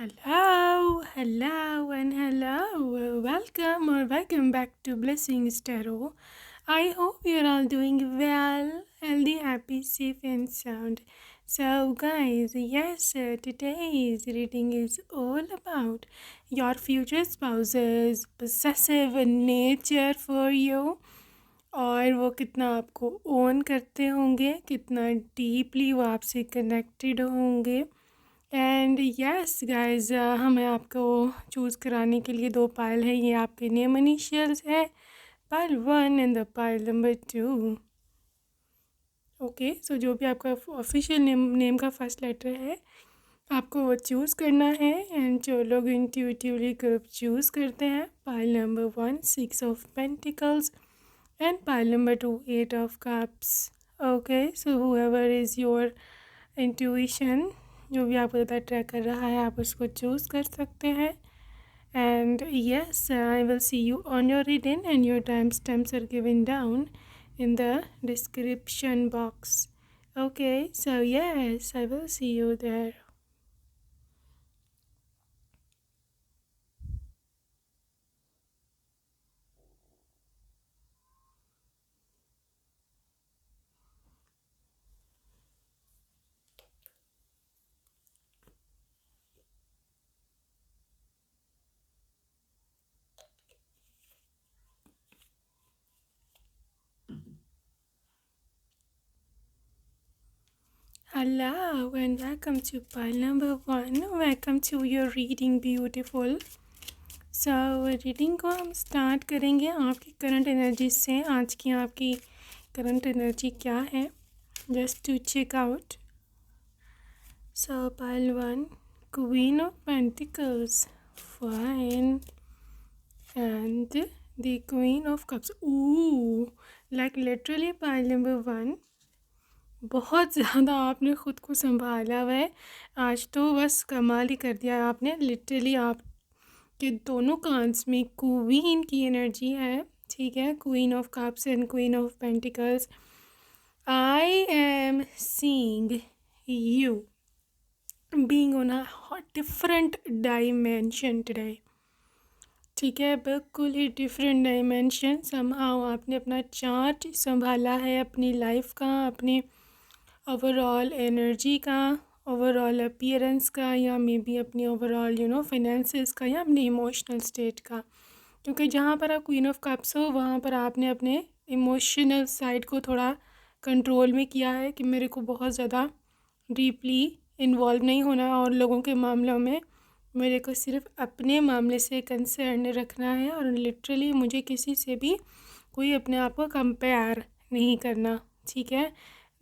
Hello. Welcome back to Blessings Tarot. I hope you're all doing well, healthy, happy, safe, and sound. So, guys, yes, today's reading is all about your future spouse's possessive nature for you. और वो कितना आपको own करते होंगे, कितना deeply वो आपसे connected होंगे। एंड यस गाइस, हमें आपको चूज़ कराने के लिए 2 पाइल है। ये आपके नेम इनिशियल्स है, pile 1 and the pile number 2। Okay, so जो भी आपका ऑफिशियल नेम का फर्स्ट लेटर है आपको वो चूज़ करना है। एंड जो लोग इंट्यूटिवली ग्रुप चूज़ करते हैं, pile number 1 6 of pentacles and pile number 2 8 of cups. Okay, so whoever is your intuition, जो भी आपको ज़्यादा ट्रैक कर रहा है आप उसको चूज़ कर सकते हैं। And yes, I will see you on your reading and your time stamps are given down in the description box. Okay, so yes, I will see you there. Hello and welcome to pile number 1. Welcome to your reading, beautiful. So reading को हम start करेंगे आपकी current energy से। आज की आपकी current energy क्या है, just to check out. So pile 1, queen of pentacles, fine, and the queen of cups. Like literally pile number 1, बहुत ज़्यादा आपने ख़ुद को संभाला हुआ है आज, तो बस कमाल ही कर दिया आपने। लिटरली आपके दोनों कांस में क्वीन की एनर्जी है, ठीक है, queen of cups and queen of pentacles. I am seeing you being on a different dimension today, ठीक है, बिल्कुल ही डिफरेंट डायमेंशन। समहाउ आपने अपना चार्ट संभाला है अपनी लाइफ का, अपने ओवरऑल एनर्जी का, ओवरऑल अपीयरेंस का, या मे बी अपनी ओवरऑल फाइनेंसेस का, या अपने इमोशनल स्टेट का। क्योंकि जहाँ पर आप क्वीन ऑफ कप्स हो वहाँ पर आपने अपने इमोशनल साइड को थोड़ा कंट्रोल में किया है कि मेरे को बहुत ज़्यादा डीपली इन्वॉल्व नहीं होना और लोगों के मामलों में, मेरे को सिर्फ अपने मामले से कंसर्न रखना है और लिटरली मुझे किसी से भी कोई अपने आप को कंपेयर नहीं करना, ठीक है।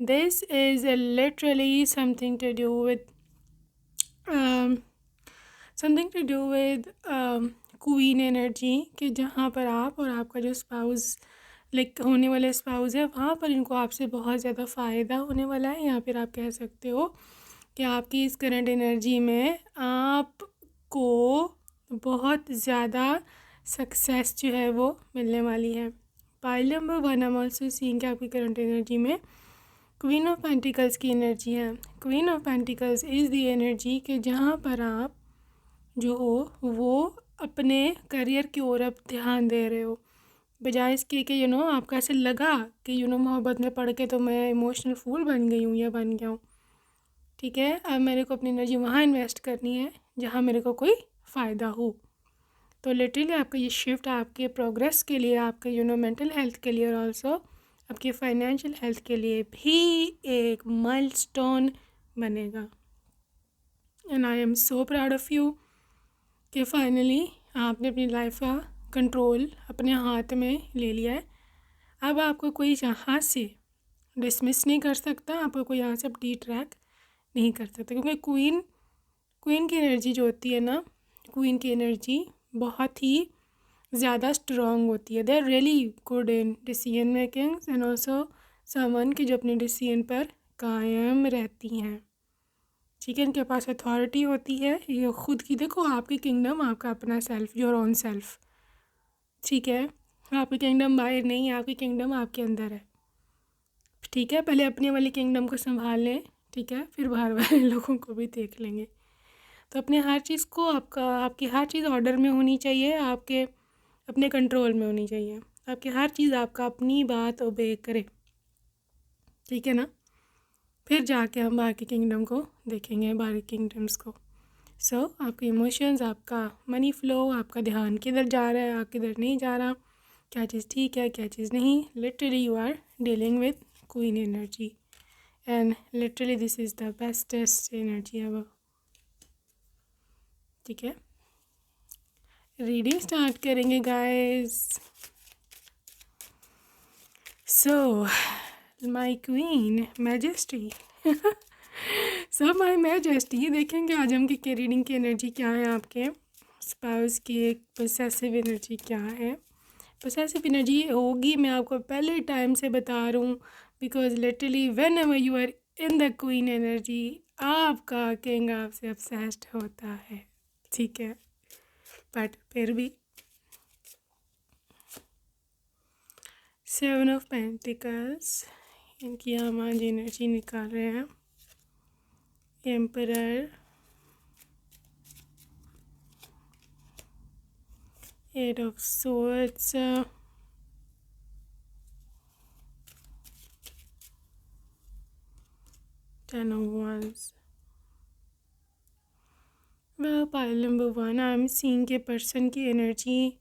This is literally something to do with queen energy, कि जहाँ पर आप और आपका जो स्पाउस, लाइक होने वाले स्पाउस है, वहाँ पर इनको आपसे बहुत ज़्यादा फ़ायदा होने वाला है। या फिर आप कह सकते हो कि आपकी इस करंट एनर्जी में आपको बहुत ज़्यादा सक्सेस जो है वो मिलने वाली है। Pile number 1, I am also seeing कि आपकी करंट एनर्जी में क्वीन ऑफ पेंटिकल्स की एनर्जी है। Queen of pentacles is the energy कि जहाँ पर आप जो हो वो अपने करियर की ओर अब ध्यान दे रहे हो, बजाय इसके कि आपको ऐसे लगा कि मोहब्बत में पड़ के तो मैं इमोशनल फूल बन गई हूँ या बन गया हूँ, ठीक है। अब मेरे को अपनी एनर्जी वहाँ इन्वेस्ट करनी है जहाँ मेरे को कोई फ़ायदा हो। तो लिटरली आपका ये शिफ्ट आपके प्रोग्रेस के लिए, आपके मेंटल हेल्थ के लिए और ऑल्सो आपके फाइनेंशियल हेल्थ के लिए भी एक माइलस्टोन बनेगा। And I am so proud of you कि फाइनली आपने अपनी लाइफ का कंट्रोल अपने हाथ में ले लिया है। अब आपको कोई यहाँ से डिसमिस नहीं कर सकता, आपको कोई यहाँ से अब डिट्रैक्ट नहीं कर सकता, क्योंकि क्वीन की एनर्जी जो होती है ना, क्वीन की एनर्जी बहुत ही ज़्यादा स्ट्रॉन्ग होती है। They are really good in decision makings and also someone की जो अपने डिसीजन पर कायम रहती हैं, ठीक है। इनके पास अथॉरिटी होती है, ये खुद की, देखो आपकी किंगडम, आपका अपना सेल्फ, योर ओन सेल्फ, ठीक है। आपकी किंगडम बाहर नहीं है, आपकी किंगडम आपके अंदर है, ठीक है। पहले अपने वाली किंगडम को संभाल लें, ठीक है, फिर बाहर वाले लोगों को भी देख लेंगे। तो अपने हर चीज़ को आपकी हर चीज़ ऑर्डर में होनी चाहिए, आपके अपने कंट्रोल में होनी चाहिए, आपकी हर चीज़ आपका अपनी बात ओबे करे, ठीक है ना। फिर जाके हम बाकी किंगडम को देखेंगे, बाकी किंगडम्स को। सो आपके इमोशंस, आपका मनी फ्लो, आपका ध्यान किधर जा रहा है, आप किधर नहीं जा रहा, क्या चीज़ ठीक है क्या चीज़ नहीं, literally you are dealing with queen energy and literally this is the bestest energy ever, ठीक है। रीडिंग स्टार्ट करेंगे guys. So my queen majesty so my majesty, देखेंगे आज हम की रीडिंग की एनर्जी क्या है, आपके स्पाउस की एक पोसेसिव एनर्जी क्या है। पोसेसिव एनर्जी होगी, मैं आपको पहले टाइम से बता रहा हूँ, because literally whenever you are in the queen energy, आपका किंग आपसे obsessed होता है, ठीक है। बट फिर भी 7 ऑफ पेंटिकल्स, इनकी हम आज एनर्जी निकाल रहे हैं। Emperor, 8 of swords, 10 of wands। Well pile number 1, I am seeing के पर्सन की एनर्जी,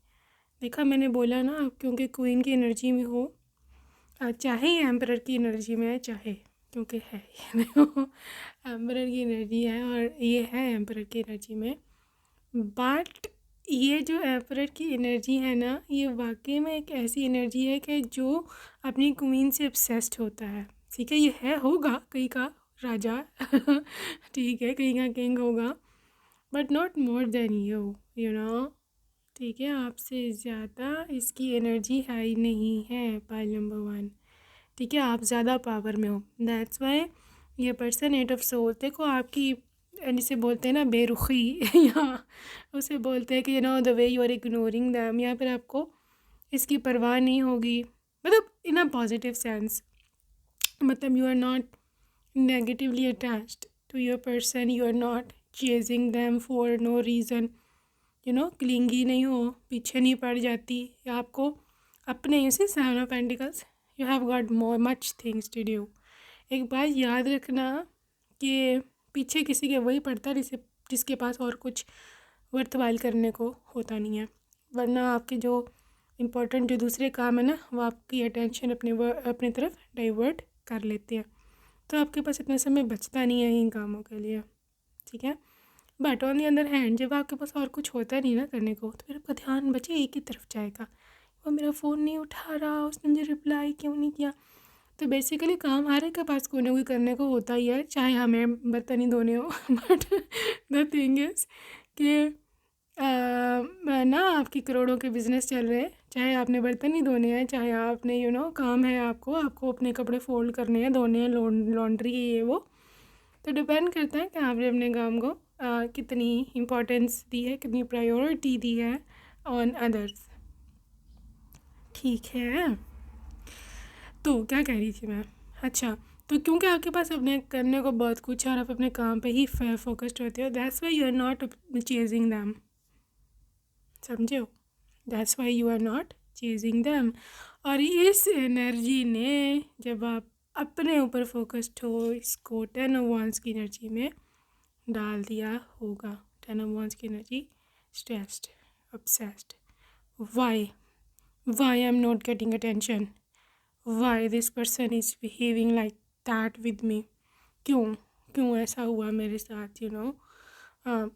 देखा मैंने बोला ना, आप क्योंकि क्वीन की एनर्जी में हो, चाहे एम्परर की एनर्जी में है, चाहे क्योंकि है एम्परर की एनर्जी है और ये है एम्परर की एनर्जी में। बट ये जो एम्परर की एनर्जी है ना, ये वाकई में एक ऐसी एनर्जी है कि जो अपनी क्वीन से obsessed होता है, ठीक है। ये है, होगा कहीं का राजा ठीक है, कहीं का किंग होगा, but not more than you know, ठीक है। आपसे ज़्यादा इसकी एनर्जी हाई नहीं है पाइल नंबर 1, ठीक है। आप ज़्यादा पावर में हो, दैट्स वाई ये पर्सन 8 ऑफ सोल, देखो आपकी, जिसे बोलते हैं ना बेरुखी या उसे बोलते हैं कि the way you are ignoring them, या फिर आपको इसकी परवाह नहीं होगी, मतलब इन अ पॉजिटिव सेंस, मतलब you are not negatively attached to your person, you are not chasing them for no reason, clingy नहीं हो, पीछे नहीं पड़ जाती, आपको अपने इसे 7 of pentacles, you have got more much things to do. एक बात याद रखना कि पीछे किसी के वही पड़ता है जिसके पास और कुछ वर्थवाइल करने को होता नहीं है, वरना आपके जो इम्पोर्टेंट जो दूसरे काम है ना, वो आपकी अटेंशन अपनी तरफ डाइवर्ट कर लेते हैं, तो आपके पास इतना समय बचता नहीं है इन कामों के लिए, ठीक है। But on the other hand, जब आपके पास और कुछ होता नहीं ना करने को, तो फिर आपका ध्यान बचे एक ही तरफ जाएगा, वो मेरा फ़ोन नहीं उठा रहा, उसने मुझे रिप्लाई क्यों नहीं किया। तो बेसिकली काम हर एक के पास कोई ना कोई करने को होता ही है, चाहे हमें बर्तन ही धोने हो बट द थिंग इज़ कि ना आपकी करोड़ों के बिज़नेस चल रहे हैं, चाहे आपने बर्तन ही धोने हैं, चाहे आपने काम है आपको अपने कपड़े फोल्ड करने हैं, धोने हैं, लॉन्ड्री ये वो, तो डिपेंड करता है कि आपने अपने काम को कितनी इम्पोर्टेंस दी है, कितनी प्रायोरिटी दी है ऑन अदर्स, ठीक है। तो क्या कह रही थी मैं, अच्छा, तो क्योंकि आपके पास अपने करने को बहुत कुछ है और आप अपने काम पे ही फोकस्ड होते हो, that's why you are not chasing them, समझे हो, that's why you are not chasing them. और इस एनर्जी ने, जब आप अपने ऊपर फोकस्ड हो, इसको 10 ऑफ वांड्स की एनर्जी में डाल दिया होगा। 10 ऑफ वांड्स की energy, stressed, obsessed, why I am not getting attention, why this person is behaving like that with me, क्यों ऐसा हुआ मेरे साथ,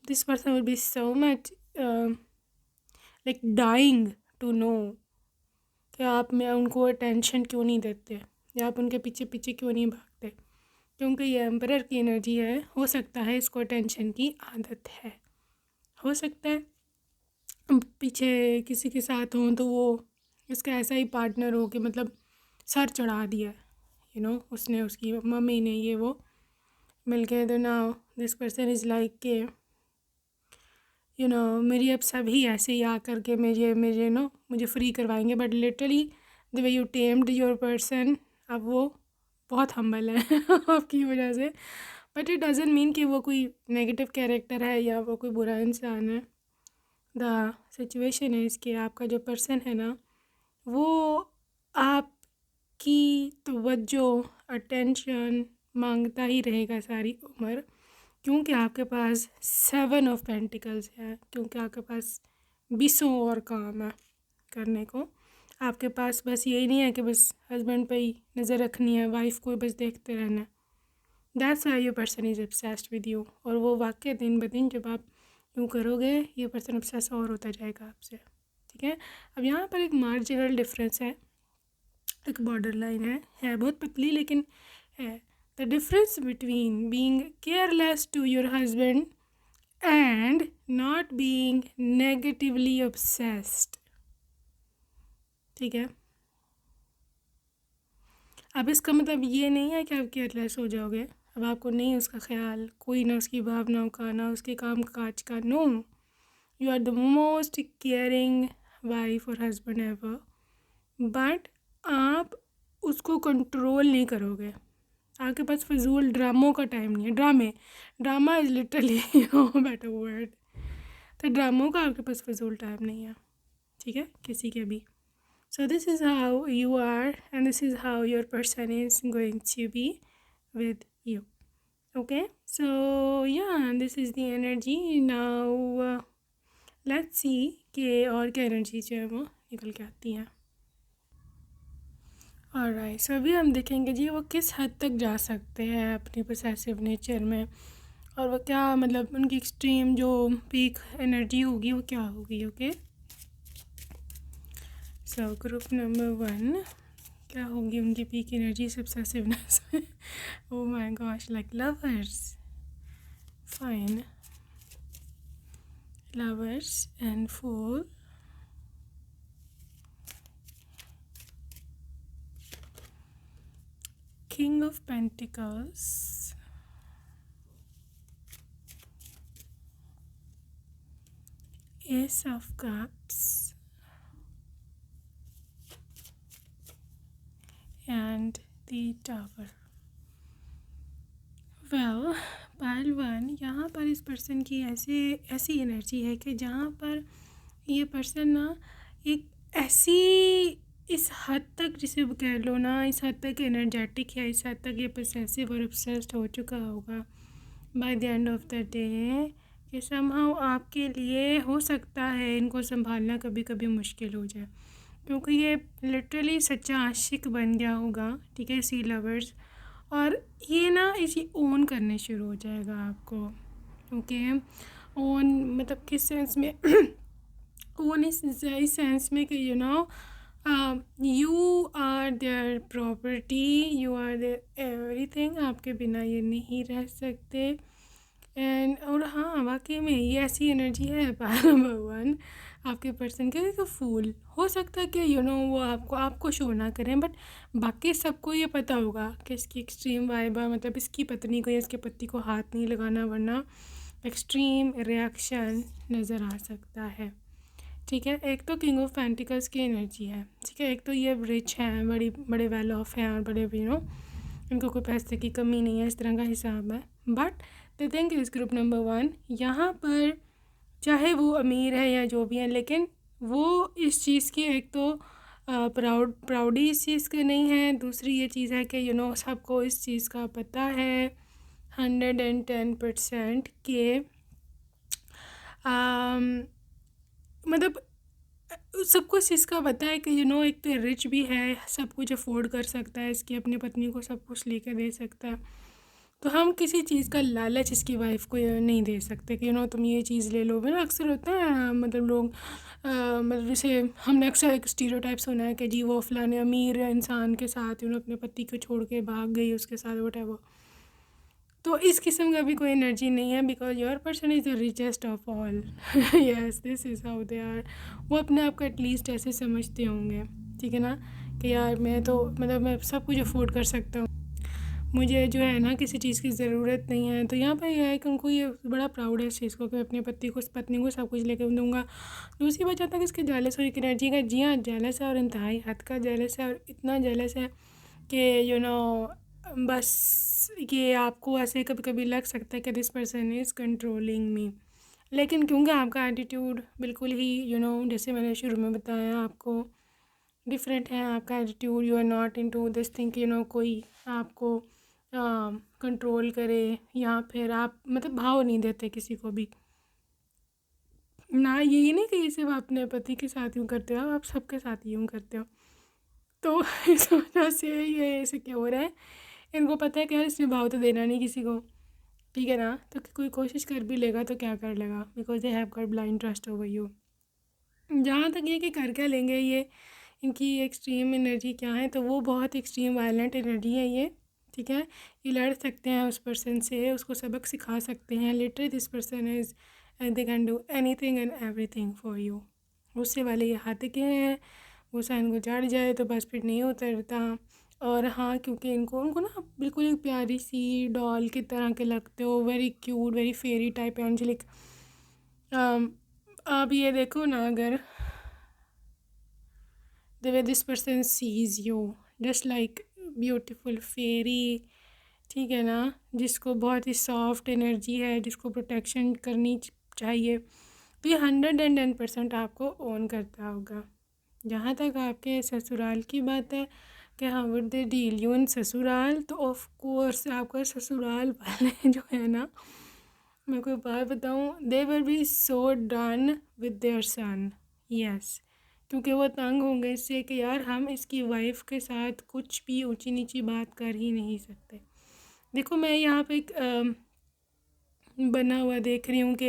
this person will be so much like dying to know कि आप में उनको अटेंशन क्यों नहीं देते, या आप उनके पीछे पीछे क्यों नहीं भागते, क्योंकि ये एम्परर की एनर्जी है, हो सकता है इसको अटेंशन की आदत है, हो सकता है पीछे किसी के साथ हों तो वो इसका ऐसा ही पार्टनर हो कि मतलब सर चढ़ा दिया, उसने, उसकी मम्मी ने, ये वो मिल के, तो now this person is like के मेरी अब सभी ऐसे ही आ करके मुझे फ्री करवाएंगे, but literally the way you tamed your person, अब वो बहुत हम्बल है आपकी वजह से, बट इट डजंट मीन कि वो कोई नेगेटिव कैरेक्टर है या वो कोई बुरा इंसान है। द सिचुएशन इज़ कि आपका जो पर्सन है ना, वो आपकी तवज्जो, अटेंशन मांगता ही रहेगा सारी उम्र, क्योंकि आपके पास 7 ऑफ पेंटिकल्स है, क्योंकि आपके पास 20 और काम है करने को। आपके पास बस यही नहीं है कि बस हस्बैंड पे ही नज़र रखनी है, वाइफ को बस देखते रहना है। That's why your person is obsessed with you. और वो वाकई दिन ब दिन जब आप यूँ करोगे, ये पर्सन obsess और होता जाएगा आपसे, ठीक है। अब यहाँ पर एक मार्जिनल डिफरेंस है, एक बॉर्डर लाइन है बहुत पतली लेकिन है। The difference between being careless to your husband and not being negatively obsessed, ठीक है। अब इसका मतलब ये नहीं है कि आप केयरलेस हो जाओगे, अब आपको नहीं उसका ख्याल, कोई ना उसकी भावनाओं का, ना उसके काम काज का। No, you are the most caring wife और हस्बैंड एवर, बट आप उसको कंट्रोल नहीं करोगे। आपके पास फजूल ड्रामों का टाइम नहीं है। Drama is literally better word. तो ड्रामों का आपके पास फजूल टाइम नहीं है, ठीक है, किसी के भी। So this is how you are and this is how your person is going to be with you. Okay, so yeah, this is the energy. Now let's see कि और क्या एनर्जी जो है वो निकल के आती हैं। ऑलराइट, सो अभी हम देखेंगे जी वो किस हद तक जा सकते हैं अपनी पोसेसिव नेचर में, और वो क्या मतलब उनकी एक्सट्रीम जो पीक एनर्जी होगी वो क्या होगी। ओके, सो ग्रुप नंबर 1 क्या होगी उनकी पीक एनर्जी ऑब्सेसिवनेस में। Oh my gosh, like lovers, fine, lovers and fool, king of pentacles, ace of cups and the tower. well, pile 1, यहाँ पर इस पर्सन की ऐसी एनर्जी है कि जहाँ पर ये पर्सन ना एक ऐसी इस हद तक, जिसे कह लो ना, इस हद तक एनर्जेटिक है, इस हद तक ये पोसेसिव और ऑब्सेस्ड हो चुका होगा by the end of the day कि समहाउ आपके लिए हो सकता है इनको संभालना कभी कभी मुश्किल हो जाए, क्योंकि ये लिटरली सच्चा आशिक बन गया होगा, ठीक है, सी लवर्स। और ये ना इसे ओन करने शुरू हो जाएगा आपको। ओके, ओन मतलब किस सेंस में ओन इस सेंस में कि you are their property, you are their everything, आपके बिना ये नहीं रह सकते। एंड और हाँ, वाकई में ये ऐसी एनर्जी है भगवान आपके पर्सन के, तो फूल हो सकता है कि वो आपको शो ना करें, बट बाकी सबको ये पता होगा कि इसकी एक्सट्रीम वाइब है, मतलब इसकी पत्नी को या इसके पति को हाथ नहीं लगाना, वरना एक्सट्रीम रिएक्शन नज़र आ सकता है, ठीक है। एक तो किंग ऑफ पेंटिकल्स की एनर्जी है, ठीक है, एक तो ये रिच हैं, बड़े वेल ऑफ हैं और बड़े इनको कोई पैसे की कमी नहीं है, इस तरह का हिसाब है। But the thing is group number 1 यहाँ पर चाहे वो अमीर है या जो भी है, लेकिन वो इस चीज़ की एक तो प्राउडी इस चीज़ की नहीं है, दूसरी ये चीज़ है कि सबको इस चीज़ का पता है 110% के मतलब सबको इस चीज़ का पता है कि एक तो रिच भी है, सब कुछ अफोर्ड कर सकता है, इसकी अपनी पत्नी को सब कुछ लेकर दे सकता है, तो हम किसी चीज़ का लालच इसकी वाइफ को नहीं दे सकते कि तुम ये चीज़ ले लो। ना अक्सर होता है, मतलब लोग मतलब जैसे हमने अक्सर एक स्टीरियोटाइप सुना है कि जी वो फलाने अमीर इंसान के साथ अपने पति को छोड़ के भाग गई उसके साथ, वट। तो इस किस्म का भी कोई एनर्जी नहीं है, because your person is the richest of all. Yes, this is how they are. वो अपने आप को एटलीस्ट ऐसे समझते होंगे, ठीक है ना, कि यार मैं तो मतलब मैं सब कुछ अफोर्ड कर सकता हूँ, मुझे जो है ना किसी चीज़ की ज़रूरत नहीं है। तो यहाँ पर यह है कि उनको ये बड़ा प्राउड है इस चीज़ को कि अपने पत्नी को सब कुछ लेकर दूँगा। दूसरी बात आता है कि इसके जेलस और एनर्जी का, जी हाँ, जेलस है और इंतहाई हद का जेलस है, और इतना जेलस है कि बस ये आपको ऐसे कभी कभी लग सकता है कि दिस पर्सन इज़ कंट्रोलिंग मी, लेकिन क्योंकि आपका एटीट्यूड बिल्कुल ही जैसे मैंने शुरू में बताया आपको डिफरेंट है आपका attitude, you are not into this thing कोई आपको कंट्रोल करे, या फिर आप मतलब भाव नहीं देते किसी को भी ना। यही नहीं कि ये सिर्फ अपने पति के साथ यूँ करते हो, आप सबके साथ यूँ करते हो। तो इस वजह से ये ऐसे क्या हो रहा है, इनको पता है कि यार इसमें भाव तो देना नहीं किसी को, ठीक है ना। तो कोई कोशिश कर भी लेगा तो क्या कर लेगा, because they have got blind trust over you. जहाँ तक ये कि कर क्या लेंगे ये, इनकी एक्सट्रीम एनर्जी क्या है, तो वो बहुत एक्सट्रीम वायलेंट एनर्जी है ये, ठीक है। ये लड़ सकते हैं उस पर्सन से, उसको सबक सिखा सकते हैं। Literally this person is they can do anything and everything for you. गुस्से वाले ये हाथ के हैं, गुस्सा इनको चढ़ जाए तो बस फिर नहीं उतरता। और हाँ, क्योंकि इनको उनको ना बिल्कुल एक प्यारी सी डॉल की तरह के लगते हो, वेरी क्यूट, वेरी फेरी टाइप एंजेलिक। आप ये देखो ना, अगर the way this person sees you just like beautiful fairy, ठीक है ना, जिसको बहुत ही सॉफ्ट एनर्जी है, जिसको प्रोटेक्शन करनी चाहिए, तो ये 110% आपको ओन करता होगा। जहाँ तक आपके ससुराल की बात है कि how would they deal you in ससुराल, तो ऑफ कोर्स आपका ससुराल वाले जो है ना, मैं कोई बात बताऊँ, they will be so done with their son, yes. क्योंकि वो तंग होंगे इससे कि यार हम इसकी वाइफ के साथ कुछ भी ऊंची नीची बात कर ही नहीं सकते। देखो मैं यहाँ पे एक बना हुआ देख रही हूँ कि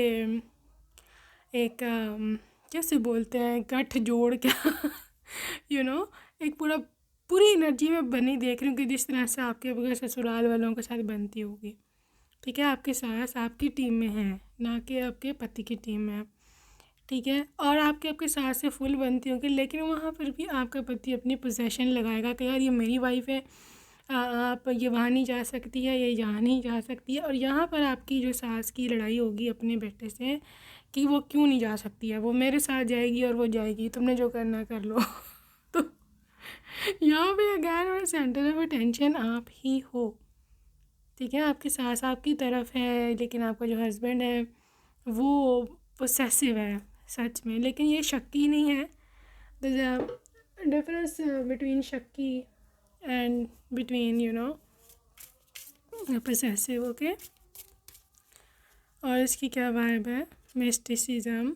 एक कैसे बोलते हैं गठ जोड़ क्या एक पूरी एनर्जी में बनी देख रही हूँ कि जिस तरह से आपके अगर ससुराल वालों के साथ बनती होगी, ठीक है। आपके सास आपकी टीम में है, ना कि आपके पति की टीम में है, ठीक है। और आपके सास से फुल बनती होगी, लेकिन वहाँ पर भी आपका पति अपनी पोजीशन लगाएगा कि यार ये मेरी वाइफ है, आप ये वहाँ नहीं जा सकती है, ये यहाँ नहीं जा सकती है। और यहाँ पर आपकी जो सास की लड़ाई होगी अपने बेटे से कि वो क्यों नहीं जा सकती है, वो मेरे साथ जाएगी और वो जाएगी, तुमने जो करना कर लो। तो यहाँ पे अगैन और सेंटर ऑफ अटेंशन आप ही हो, ठीक है। आपकी सास आपकी तरफ है, लेकिन आपका जो हस्बैंड है वो पोसेसिव है सच में। लेकिन ये शक्की नहीं है, द डिफरेंस बिटवीन शक्की एंड बिटवीन पोसेसिव, ओके। और इसकी क्या वाइब है, mysticism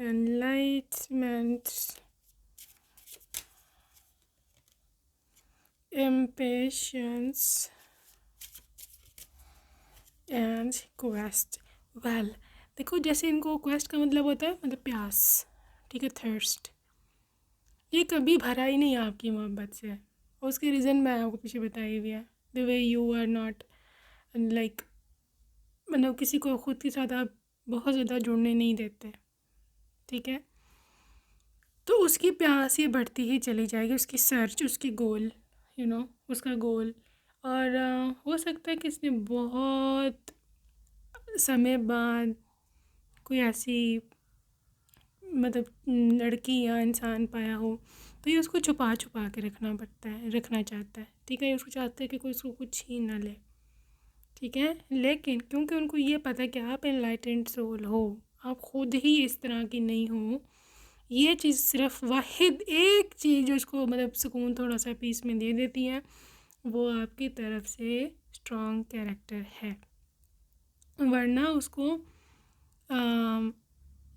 enlightenment, impatience and quest. Well देखो, जैसे इनको क्वेस्ट का मतलब होता है मतलब प्यास, ठीक है, थर्स्ट। ये कभी भरा ही नहीं आपकी मोहब्बत से, और उसके रीज़न मैं आपको पीछे बताई हुई है। The way you are not like मतलब किसी को खुद के साथ आप बहुत ज़्यादा जुड़ने नहीं देते, ठीक है। तो उसकी प्यास ये बढ़ती ही चली जाएगी, उसकी सर्च, उसकी गोल उसका गोल। और हो सकता है कि इसने बहुत समय बाद कोई ऐसी मतलब लड़की या इंसान पाया हो, तो ये उसको छुपा छुपा के रखना चाहता है, ठीक है। उसको चाहता है कि कोई उसको कुछ ही ना ले, ठीक है। लेकिन क्योंकि उनको ये पता है कि आप एनलाइटेंड सोल हो, आप खुद ही इस तरह की नहीं हो, ये चीज़ सिर्फ वाहिद एक चीज़ जो इसको मतलब सुकून थोड़ा सा पीस में दे देती है, वो आपकी तरफ से स्ट्रॉन्ग कैरेक्टर है। वरना उसको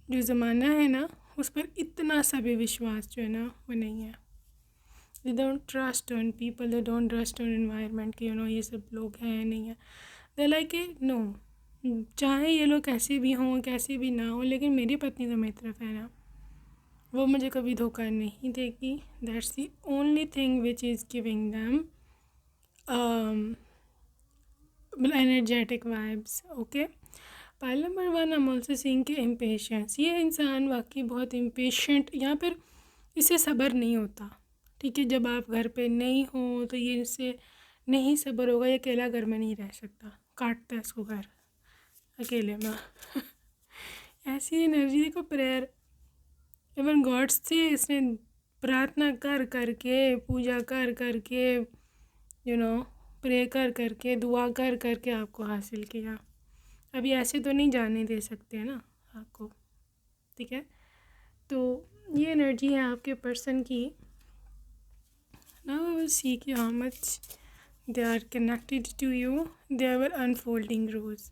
जो ज़माना है ना, उस पर इतना सा भी विश्वास जो है ना वो नहीं है। They don't trust on people, they don't trust on environment कि ये सब लोग हैं नहीं है। दे लाइक ए नो, चाहे ये लोग कैसे भी हों कैसे भी ना हो, लेकिन मेरी पत्नी तो मेरी तरफ है ना, वो मुझे कभी धोखा नहीं देगी। That's the only thing which is giving them energetic vibes, okay. Pile number 1 I'm also seeing कि इम्पेशेंस, ये इंसान वाकई बहुत इम्पेशेंट, यहाँ पर इसे सब्र नहीं होता, ठीक है। जब आप घर पे नहीं हो तो ये इससे नहीं सब्र होगा, ये अकेला घर में नहीं रह सकता, काटता है इसको घर अकेले में। ऐसी एनर्जी देखो, प्रेयर इवन गॉड्स से इसने प्रार्थना कर करके, पूजा कर करके, प्रे कर करके, दुआ कर करके आपको हासिल किया। अभी ऐसे तो नहीं जाने दे सकते हैं ना आपको, ठीक है। तो ये एनर्जी है आपके पर्सन की। नाउ आई विल सी कि how much they are connected to you. They were unfolding rose.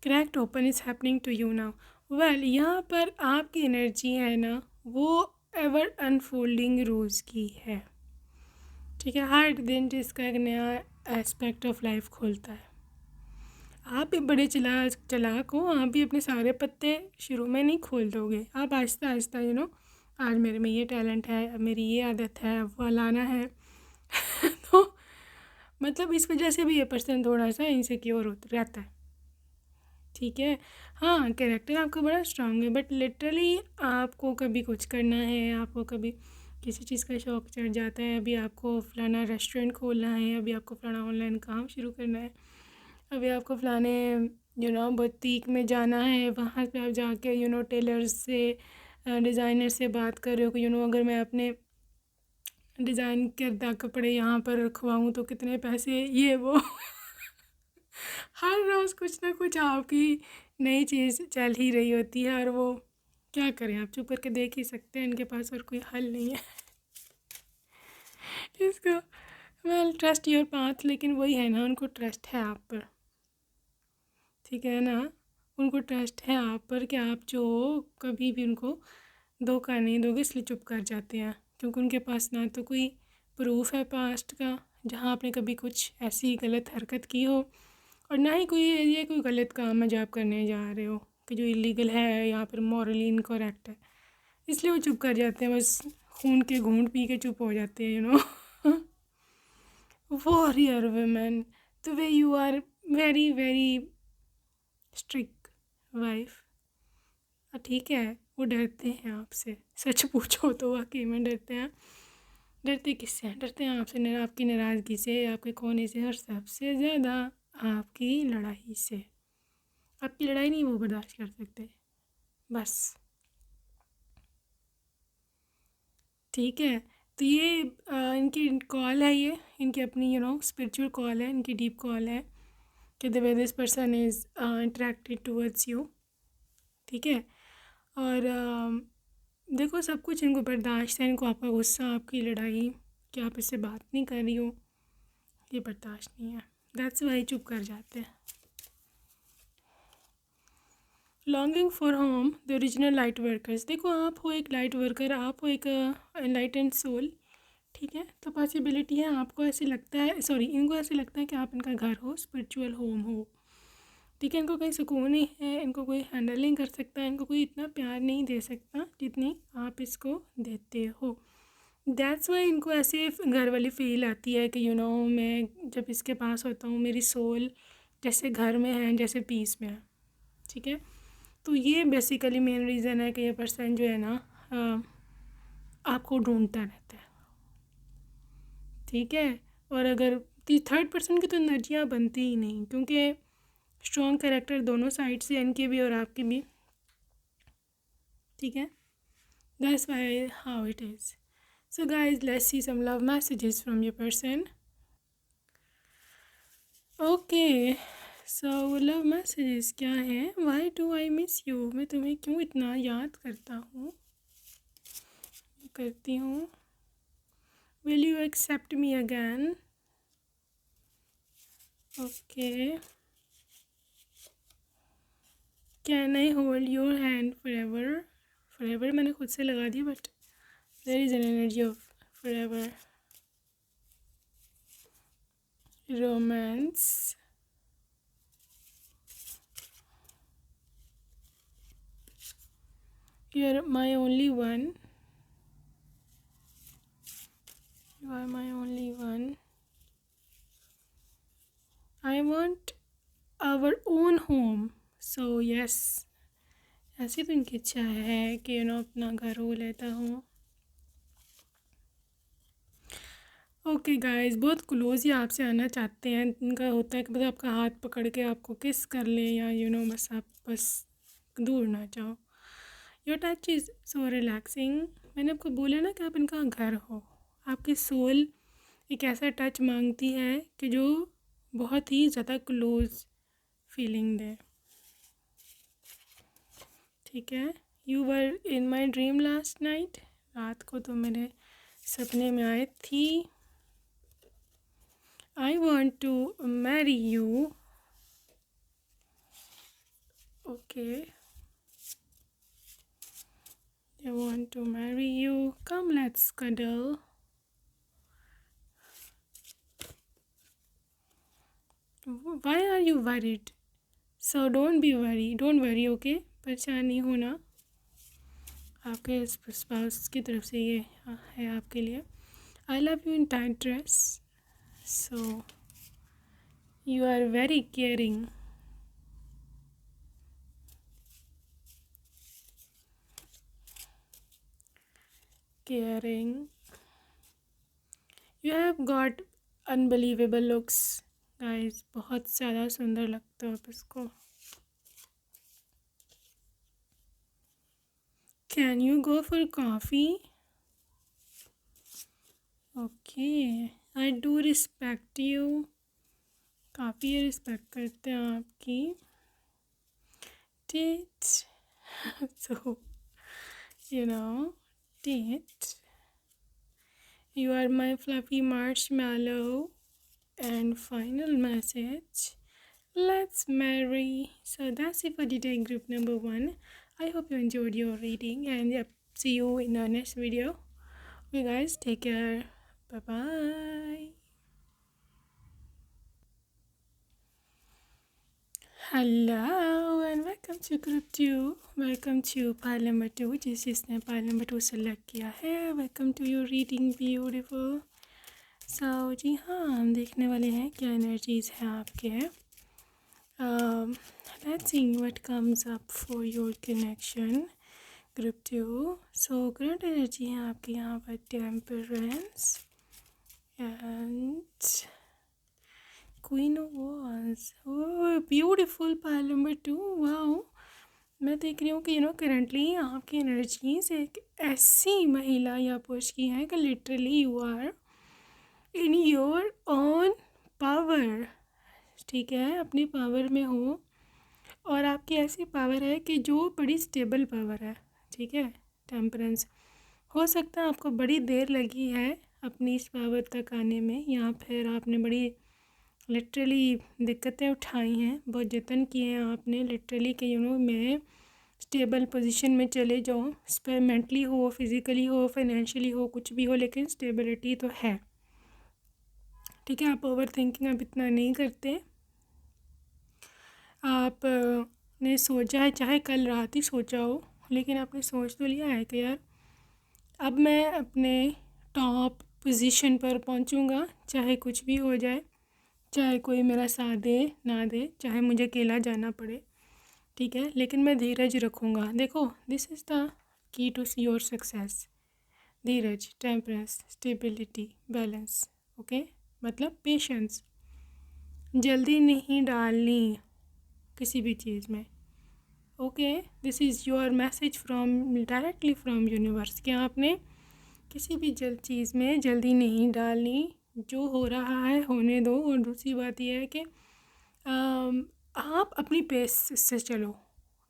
Cracked open is happening to you now. Well, यहाँ पर आपकी एनर्जी है ना, वो एवर अनफोल्डिंग रोज़ की है, ठीक है। हर दिन जिसका एक नया एस्पेक्ट ऑफ लाइफ खोलता है। आप भी बड़े चालाक हो, आप भी अपने सारे पत्ते शुरू में नहीं खोल दोगे। आप आहिस्ता आहिस्ता आज मेरे में ये टैलेंट है, अब मेरी ये आदत है, वो लाना है तो मतलब इस वजह से भी ये पर्सन थोड़ा सा इनसिक्योर रहता है, ठीक है। हाँ, कैरेक्टर आपका बड़ा स्ट्रांग है, बट लिटरली आपको कभी कुछ करना है, आपको कभी किसी चीज़ का शौक चढ़ जाता है। अभी आपको फ़लाना रेस्टोरेंट खोलना है, अभी आपको फ़लाना ऑनलाइन काम शुरू करना है, अभी आपको फ़लाने बुटीक में जाना है, वहाँ पे आप जाके टेलर से, डिज़ाइनर से बात कर रहे हो कि अगर मैं अपने डिज़ाइन करदा कपड़े यहाँ पर रखवाऊँ तो कितने पैसे, ये वो हर रोज़ कुछ ना कुछ आपकी नई चीज़ चल ही रही होती है। और वो क्या करें, आप चुप करके देख ही सकते हैं, इनके पास और कोई हल नहीं है इसको। वेल, ट्रस्ट योर पाथ, लेकिन वही है ना, उनको ट्रस्ट है आप पर, ठीक है ना। उनको ट्रस्ट है आप पर कि आप जो कभी भी उनको धोखा नहीं दोगे, इसलिए चुप कर जाते हैं, क्योंकि उनके पास ना तो कोई प्रूफ है पास्ट का जहाँ आपने कभी कुछ ऐसी गलत हरकत की हो, और ना ही कोई गलत काम है जो आप करने जा रहे हो कि जो इलीगल है, यहाँ पर मॉरली इनकरेक्ट है, इसलिए वो चुप कर जाते हैं। बस खून के घूंट पी के चुप हो जाते हैं warrior women, the way you are very very strict wife, ठीक है। वो डरते हैं आपसे, सच पूछो तो वाकई में डरते हैं। डरते किससे हैं? डरते हैं आपसे, आपकी नाराज़गी से, आपके खोने से, और सबसे ज़्यादा आपकी लड़ाई से। आपकी लड़ाई नहीं वो बर्दाश्त कर सकते, बस, ठीक है। तो ये इनकी कॉल है, ये इनकी अपनी स्पिरिचुअल कॉल है, इनकी डीप कॉल है कि the way this person is interacted towards you, ठीक है। और देखो, सब कुछ इनको बर्दाश्त है, इनको आपका गुस्सा, आपकी लड़ाई, कि आप इससे बात नहीं कर रही हो, ये बर्दाश्त नहीं है। दैट्स वाई चुप कर जाते हैं। Longing for home, the original light workers. देखो, आप हो एक लाइट वर्कर, आप हो एक एनलाइटेंड सोल, ठीक है। तो पॉसिबिलिटी है आपको ऐसे लगता है, सॉरी, इनको ऐसे लगता है कि आप इनका घर हो, स्पिरिचुअल होम हो, ठीक है। इनको कहीं सुकून नहीं है, इनको कोई हैंडल नहीं कर सकता, इनको कोई इतना प्यार नहीं दे सकता जितनी आप इसको देते हो। दैट्स वाई इनको ऐसे घर वाली फील आती है कि मैं जब इसके पास होता हूँ, मेरी सोल जैसे घर में है, जैसे पीस में है, ठीक है। तो ये बेसिकली मेन रीज़न है कि ये पर्सन जो है ना आपको ढूंढता रहता है, ठीक है। और अगर थर्ड पर्सन की तो एनर्जियाँ बनती ही नहीं, क्योंकि स्ट्रॉन्ग कैरेक्टर दोनों साइड से, इनके भी और आपके भी, ठीक है। That's why how it is. So guys, let's see some love messages from your person. Okay, so love messages क्या है? Why do I miss you, मैं तुम्हें क्यों इतना याद करती हूँ। Will you accept me again? Okay, can I hold your hand forever? Forever मैंने खुद से लगा दिया, but there is an energy of forever. Romance, you are my only one, you are my only one, I want our own home, so yes, ऐसी तो इनकी इच्छा है कि अपना घर हो लेता हूँ। ओके गाइस, बहुत क्लोज ही आपसे आना चाहते हैं। इनका होता है कि बस आपका हाथ पकड़ के आपको किस कर ले, या बस आप बस दूर ना जाओ। Your touch is so relaxing, मैंने आपको बोला ना कि आप इनका घर हो। आपकी सोल एक ऐसा टच मांगती है कि जो बहुत ही ज़्यादा क्लोज फीलिंग दे। ठीक है। You were in my dream last night, रात को तो मेरे सपने में आए थी। I want to marry you. Okay, I want to marry you. Come, let's cuddle. Why are you worried? So don't be worried. Don't worry, okay? परेशान नहीं होना। आपके स्पाउस की तरफ से ये है आपके लिए। I love you in tight dress. So you are very caring. Caring. You have got unbelievable looks, guys. बहुत ज़्यादा सुंदर लगते हो आप इसको। Can you go for coffee? Okay, I do respect you. काफ़ी रिस्पेक्ट करते हैं आपकी। Date. So, you know, date. You are my fluffy marshmallow. And final message. Let's marry. So that's it for today, group number 1. I hope you enjoyed your reading, and yep, see you in our next video. Okay, guys, take care. Bye bye. Hello and welcome to group 2. Welcome to pile number 2. जिसने pile number 2 select किया है, welcome to your reading, beautiful. So जी हाँ, हम देखने वाले हैं क्या energies हैं आपके। Let's see what comes up for your connection, group 2. So current energy है आपके यहाँ पर temperance and Queen of Wands. Oh, beautiful pile number 2. Wow. मैं देख रही हूँ कि करंटली आपकी एनर्जीज एक ऐसी महिला या पुरुष की है कि literally you are in your own power. ठीक है, अपनी पावर में हो और आपकी ऐसी पावर है कि जो बड़ी स्टेबल पावर है। ठीक है, टेम्परेंस। हो सकता है आपको बड़ी देर लगी है अपनी इस पावर तक आने में, या फिर आपने बड़ी लिटरली दिक्कतें उठाई हैं, बहुत जतन किए हैं आपने लिटरली कि मैं स्टेबल पोजीशन में चले जाऊँ, मेंटली हो, फिज़िकली हो, फाइनेंशियली हो, कुछ भी हो, लेकिन स्टेबिलिटी तो है। ठीक है, आप ओवर थिंकिंग अब इतना नहीं करते। आपने सोचा है, चाहे कल रात ही सोचा हो, लेकिन आपने सोच तो लिया है कि यार अब मैं अपने टॉप पोजीशन पर पहुंचूंगा, चाहे कुछ भी हो जाए, चाहे कोई मेरा साथ दे ना दे, चाहे मुझे अकेला जाना पड़े। ठीक है, लेकिन मैं धीरज रखूँगा। देखो, this is the key to your success. धीरज, टेम्परेंस, स्टेबिलिटी, बैलेंस। ओके, मतलब पेशेंस। जल्दी नहीं डालनी किसी भी चीज़ में। Okay, this is your message from directly from universe कि आपने किसी भी चीज़ में जल्दी नहीं डालनी। जो हो रहा है होने दो। और दूसरी बात यह है कि आप अपनी पेस से चलो।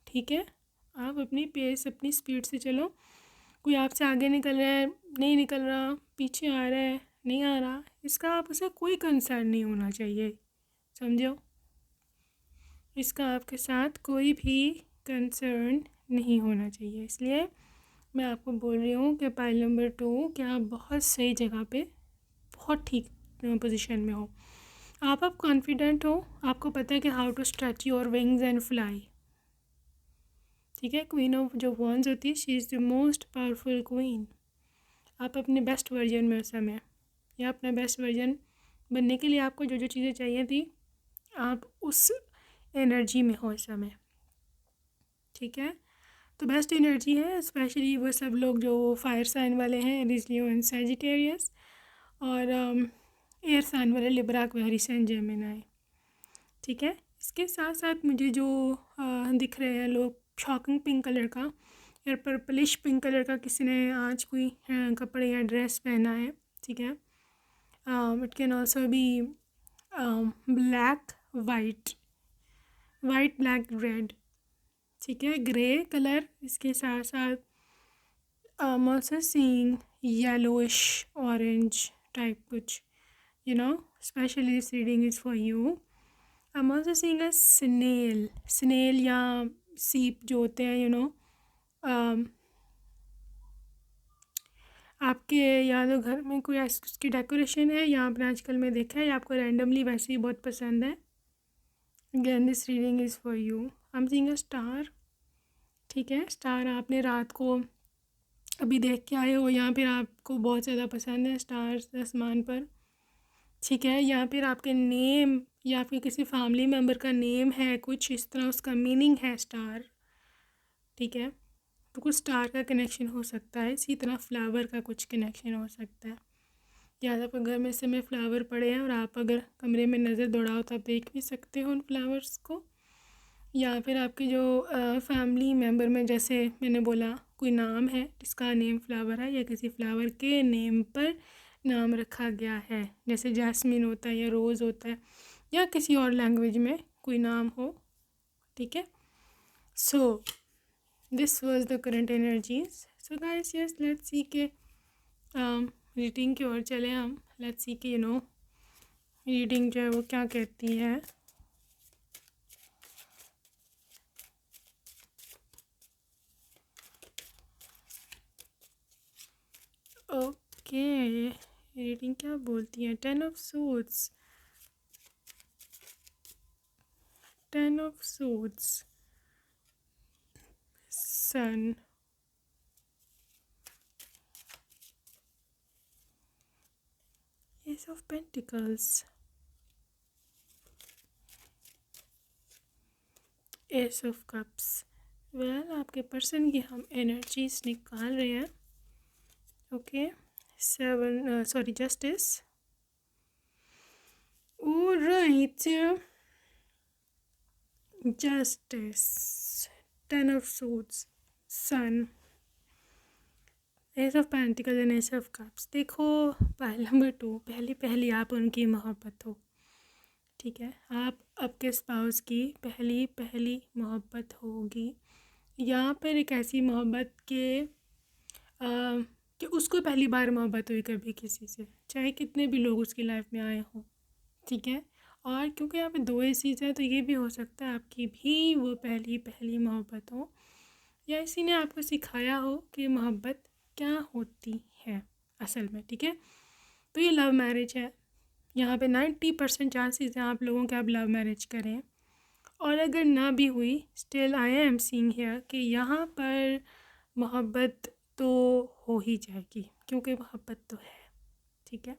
ठीक है, आप अपनी पेस, अपनी स्पीड से चलो। कोई आपसे आगे निकल रहा है, नहीं निकल रहा, पीछे आ रहा है, नहीं आ रहा, इसका आप उसे कोई कंसर्न नहीं होना चाहिए, समझो। इसका आपके साथ कोई भी कंसर्न नहीं होना चाहिए। इसलिए मैं आपको बोल रही हूँ कि पाइल नंबर 2 कि आप बहुत सही जगह पे, बहुत ठीक पोजीशन में हो। आप कॉन्फिडेंट हो, आपको पता है कि how to stretch your wings and fly. ठीक है, क्वीन ऑफ जो वॉन्ड्स होती है, she is the most powerful queen. आप अपने बेस्ट वर्जन में उस समय, या अपना बेस्ट वर्जन बनने के लिए आपको जो जो चीज़ें चाहिए थी, आप उस एनर्जी में हो इस समय। ठीक है, तो बेस्ट एनर्जी है, स्पेशली वो सब लोग जो फायर साइन वाले हैं, एरीज, लियो एंड सैजिटेरियस, और एयर साइन वाले लिब्रा, एक्वेरियस एंड जेमिनी। ठीक है, इसके साथ साथ मुझे जो दिख रहे हैं लोग, शॉकिंग पिंक कलर का, या पर्पलिश पिंक कलर का किसी ने आज कोई कपड़े या ड्रेस पहना है, ठीक है। It can also be black white, white black red, ठीक है, ग्रे कलर। इसके साथ साथ I'm also seeing yellowish orange type कुछ, you know, especially this reading is for you. I'm also seeing a snail या सीप जो होते हैं, you know, आपके या तो घर में कोई उसकी डेकोरेशन है या आपने आजकल में देखा है या आपको रैंडमली वैसे ही बहुत पसंद है। Again this reading is for you. I'm seeing a star, ठीक है। स्टार आपने रात को अभी देख के आए हो या फिर आपको बहुत ज़्यादा पसंद है स्टार्स आसमान पर, ठीक है। या फिर आपके नेम या फिर किसी फैमिली मेम्बर का नेम है, कुछ इस तरह उसका मीनिंग है स्टार, ठीक है। तो कुछ स्टार का कनेक्शन हो सकता है, इसी तरह फ्लावर का कुछ कनेक्शन हो सकता है। या आपके घर में इस समय फ्लावर पड़े हैं और आप अगर कमरे में नज़र दौड़ाओ तो आप देख भी सकते हो उन फ्लावर्स को। या फिर आपके जो फैमिली मेम्बर में, जैसे मैंने बोला, कोई नाम है जिसका नेम फ्लावर है या किसी फ्लावर के नेम पर नाम रखा गया है, जैसे जैस्मिन होता है या रोज़ होता है या किसी और लैंग्वेज में कोई नाम हो, ठीक है। So this was the current energies. So guys yes, let's see के रीडिंग की ओर चले हम। लेट्स सी के रीडिंग जो है वो क्या कहती है। ओके, रीडिंग क्या बोलती है। 10 of swords, 10 of swords, sun, ace of pentacles, ace of cups. Well, आपके पर्सन की हम एनर्जीज निकाल रहे हैं। Okay, 7 sorry justice, alright, justice, 10 of swords, sun, ace of pentacle and ace of cups. देखो, नंबर 2, पहली आप उनकी मोहब्बत हो, ठीक है। आप आपके स्पाउस की पहली मोहब्बत होगी। यहाँ पर एक ऐसी मोहब्बत कि उसको पहली बार मोहब्बत हुई कभी किसी से, चाहे कितने भी लोग उसकी लाइफ में आए हों, ठीक है। और क्योंकि यहाँ पे 2 एसीज है तो ये भी हो सकता है आपकी भी वो पहली मोहब्बत हो, या इसी ने आपको सिखाया हो कि मोहब्बत क्या होती है असल में, ठीक है। तो ये लव मैरिज है। यहाँ पे 90% चांसेस हैं आप लोगों के आप लव मैरिज करें, और अगर ना भी हुई, still I am seeing here कि यहाँ पर मोहब्बत तो हो ही जाएगी, क्योंकि मोहब्बत तो है, ठीक है।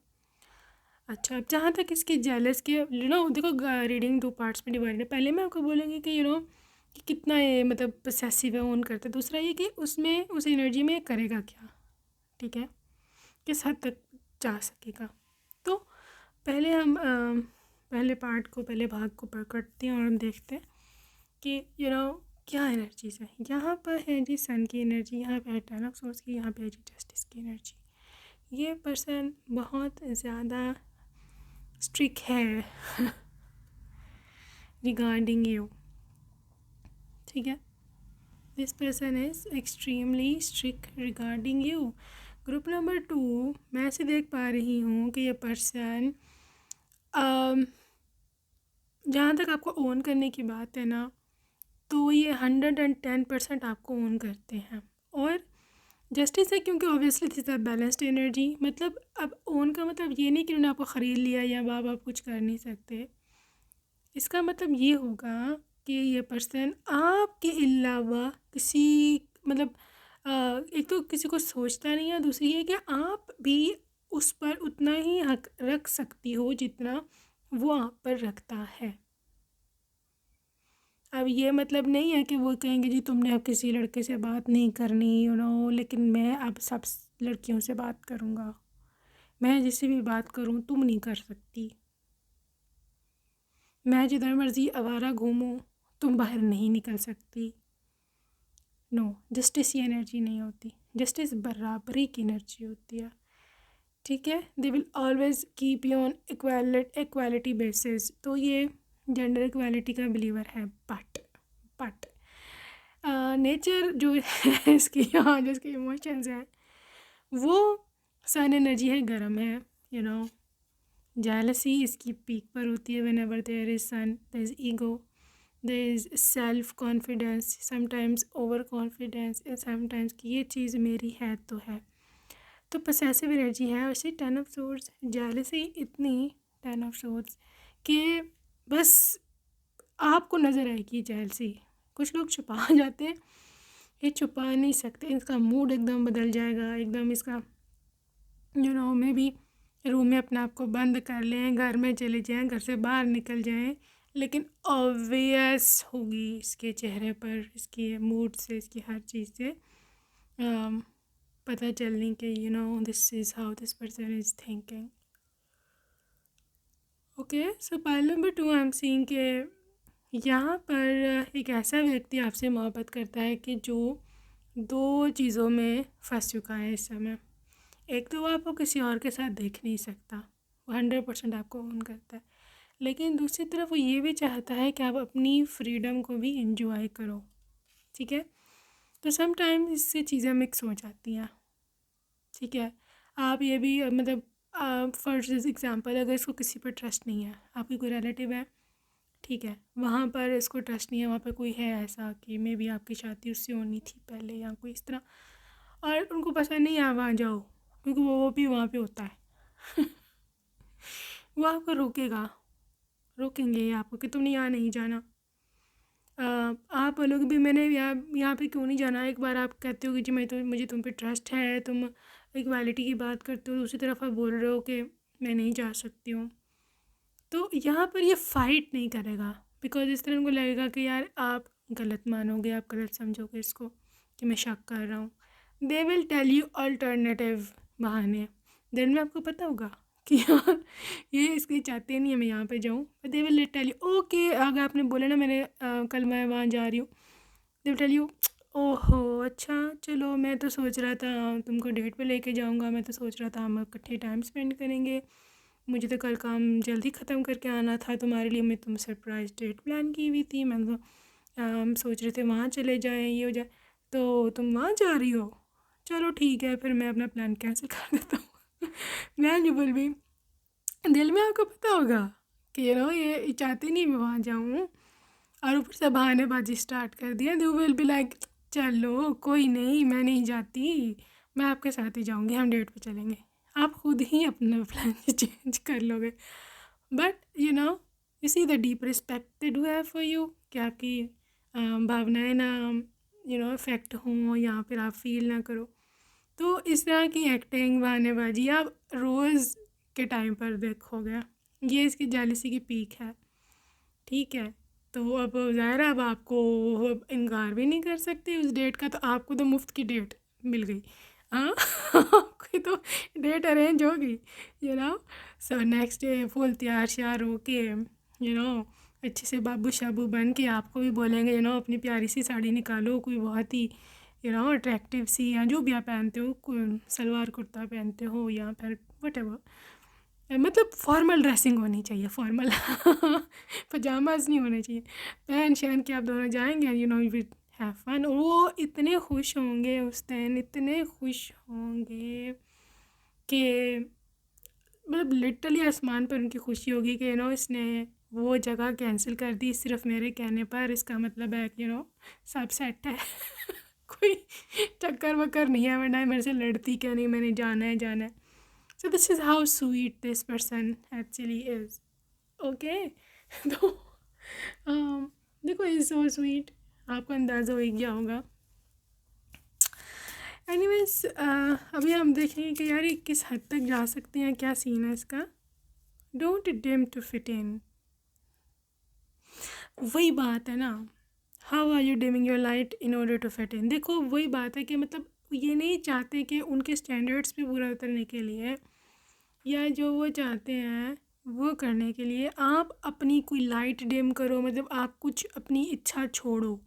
अच्छा, अब जहाँ तक इसके जेलस के, देखो रीडिंग 2 पार्ट्स में डिवाइडेड है। पहले मैं आपको बोलूँगी कि कि कितना ये मतलब पोसेसिव है, ओन करता है। दूसरा ये कि उसमें उस एनर्जी में करेगा क्या, ठीक है, किस हद तक जा सकेगा। तो पहले हम पहले भाग को पकड़ते हैं और हम देखते हैं कि क्या एनर्जीज है। यहाँ पर है जी सन की एनर्जी, यहाँ पे है 10 ऑफ सोर्ड्स की, यहाँ पे है जी जस्टिस की एनर्जी। ये पर्सन बहुत ज़्यादा स्ट्रिक्ट है रिगार्डिंग यू, ठीक है। This person is extremely strict regarding you. Group number 2, मैं ऐसे देख पा रही हूँ कि ये पर्सन जहाँ तक आपको ओन करने की बात है ना, तो ये 110% आपको ओन करते हैं। और जस्टिस है क्योंकि obviously this is balanced energy. मतलब अब ओन का मतलब ये नहीं कि उन्होंने आपको ख़रीद लिया या आप कुछ कर नहीं सकते। इसका मतलब ये होगा कि ये पर्सन आपके अलावा किसी मतलब एक तो किसी को सोचता नहीं है, दूसरी ये कि आप भी उस पर उतना ही हक रख सकती हो जितना वो आप पर रखता है। अब ये मतलब नहीं है कि वो कहेंगे जी तुमने अब किसी लड़के से बात नहीं करनी लेकिन मैं अब सब लड़कियों से बात करूँगा, मैं जिससे भी बात करूँ तुम नहीं कर सकती, मैं जिधर मर्ज़ी आवारा घूमूँ तुम बाहर नहीं निकल सकती। नो, जस्टिस ये एनर्जी नहीं होती। जस्टिस बराबरी की एनर्जी होती है, ठीक है। They will always keep you on equality basis. तो ये जेंडर इक्वालिटी का बिलीवर है। बट नेचर जो है इसकी, यहाँ जो इसके इमोशंस हैं वो सन एनर्जी है, गर्म है, यू नो। जेलसी इसकी पीक पर होती है। Whenever there is sun there is ego, there is self confidence, sometimes over confidence, sometimes कि ये चीज़ मेरी है तो है। तो पोसेसिव एनर्जी है। वैसे 10 ऑफ सोर्ड्स, जेलसी इतनी 10 ऑफ सोर्ड्स कि बस आपको नज़र आएगी जेलसी। कुछ लोग छुपा जाते हैं, ये छुपा नहीं सकते। इसका मूड एकदम बदल जाएगा, एकदम इसका you know may be room में अपने आप को बंद कर लें, घर में चले जाएं, घर से बाहर निकल जाएं, लेकिन ऑब्वियस होगी इसके चेहरे पर, इसके मूड से, इसकी हर चीज़ से पता चलनी कि you know this is how this person is thinking. Okay, so pile number 2 I am seeing कि यहाँ पर एक ऐसा व्यक्ति आपसे मोहब्बत करता है कि जो दो चीज़ों में फंस चुका है इस समय। एक तो वो आपको किसी और के साथ देख नहीं सकता, वो 100% आपको ओन करता है, लेकिन दूसरी तरफ वो ये भी चाहता है कि आप अपनी फ्रीडम को भी इंजॉय करो, ठीक है। तो समटाइम इससे चीज़ें मिक्स हो जाती हैं, ठीक है। आप ये भी मतलब फॉर एग्ज़ाम्पल, अगर इसको किसी पर ट्रस्ट नहीं है, आपकी कोई रिलेटिव है, ठीक है, वहाँ पर इसको ट्रस्ट नहीं है, वहाँ पर कोई है ऐसा कि मे बी आपकी शादी उससे होनी थी पहले या कोई इस तरह, और उनको पसंद नहीं है वहाँ जाओ, क्योंकि वो भी वहाँ पे होता है वो आपको रोकेंगे आपको कि तुमने यहाँ नहीं जाना। आप बोलोगे भी मैंने यहाँ पे क्यों नहीं जाना। एक बार आप कहते हो कि जी मुझे तुम पे ट्रस्ट है, तुम इक्वालिटी की बात करते हो, दूसरी तरफ आप बोल रहे हो कि मैं नहीं जा सकती हूँ। तो यहाँ पर ये फ़ाइट नहीं करेगा, बिकॉज इस तरह उनको लगेगा कि यार आप गलत मानोगे, आप गलत समझोगे इसको कि मैं शक कर रहा हूँ। They will tell you alternative बहाने। देन में आपको पता होगा कि यार ये इसकी चाहते नहीं है मैं यहाँ पे जाऊँ, but they will tell you okay. अगर आपने बोला ना मैंने कल मैं वहाँ जा रही हूँ, दे विल टेल यू ओहो अच्छा चलो, मैं तो सोच रहा था तुमको डेट पे लेके जाऊँगा, मैं तो सोच रहा था हम इकट्ठे टाइम स्पेंड करेंगे, मुझे तो कल काम जल्दी ख़त्म करके आना था, तुम्हारे लिए मैं तुम सरप्राइज़ डेट प्लान की हुई थी, मैं तो हम सोच रहे थे वहाँ चले जाएँ, ये हो जाए, तो तुम वहाँ जा रही हो, चलो ठीक है फिर मैं अपना प्लान कैंसिल कर देता हूँ मैनेजेबल भी। दिल में आपको पता होगा कि ये चाहती नहीं मैं वहाँ जाऊँ, और ऊपर से बहानेबाजी स्टार्ट कर दिया। दे विल बी लाइक चलो कोई नहीं, मैं नहीं जाती, मैं आपके साथ ही जाऊँगी, हम डेट पे चलेंगे। आप खुद ही अपना प्लान चेंज कर लोगे। But you see the deep respect they do have for you, कि आपकी भावनाएं ना इफेक्ट हों या फिर आप फील ना करो। तो इस तरह की एक्टिंग, बहानेबाजी आप रोज़ के टाइम पर देखोगे। ये इसकी जेलसी की पीक है, ठीक है। तो अब ज़ाहिर है अब आपको अब इनकार भी नहीं कर सकते उस डेट का, तो आपको तो मुफ्त की डेट मिल गई। हाँ आपकी तो डेट अरेंज होगी, सो नेक्स्ट डे फुल तैयार श्यार हो के अच्छे से बाबू शाबू बन के आपको भी बोलेंगे अपनी प्यारी सी साड़ी निकालो, कोई बहुत ही अट्रैक्टिव सी, या जो भी आप पहनते हो, सलवार कुर्ता पहनते हो या फिर वट मतलब फॉर्मल ड्रेसिंग होनी चाहिए, फॉर्मल पजामाज नहीं होने चाहिए। पहन शहन के आप दोनों जाएंगे, विद हैव फन। वो इतने खुश होंगे उस दिन, इतने खुश होंगे कि मतलब लिटरली आसमान पर उनकी खुशी होगी कि इसने वो जगह कैंसिल कर दी सिर्फ मेरे कहने पर, इसका मतलब है कि सब सेट है कोई चक्कर वक्कर नहीं है, वरना मेरे से लड़ती क्या नहीं, मैंने जाना है। So this is how sweet this person actually is. Okay? तो देखो इज सो स्वीट, आपको अंदाज़ा हो ही गया होगा। एनीवेज अभी हम देखेंगे कि यार ये किस हद तक जा सकते हैं, क्या सीन है इसका। Don't dim to fit in. वही बात है ना, how are you dimming your light in order to fit in. देखो वही बात है कि मतलब ये नहीं चाहते कि उनके स्टैंडर्ड्स पे पूरा उतरने के लिए या जो वो चाहते हैं वो करने के लिए आप अपनी कोई लाइट डिम करो, मतलब आप कुछ अपनी इच्छा छोड़ो।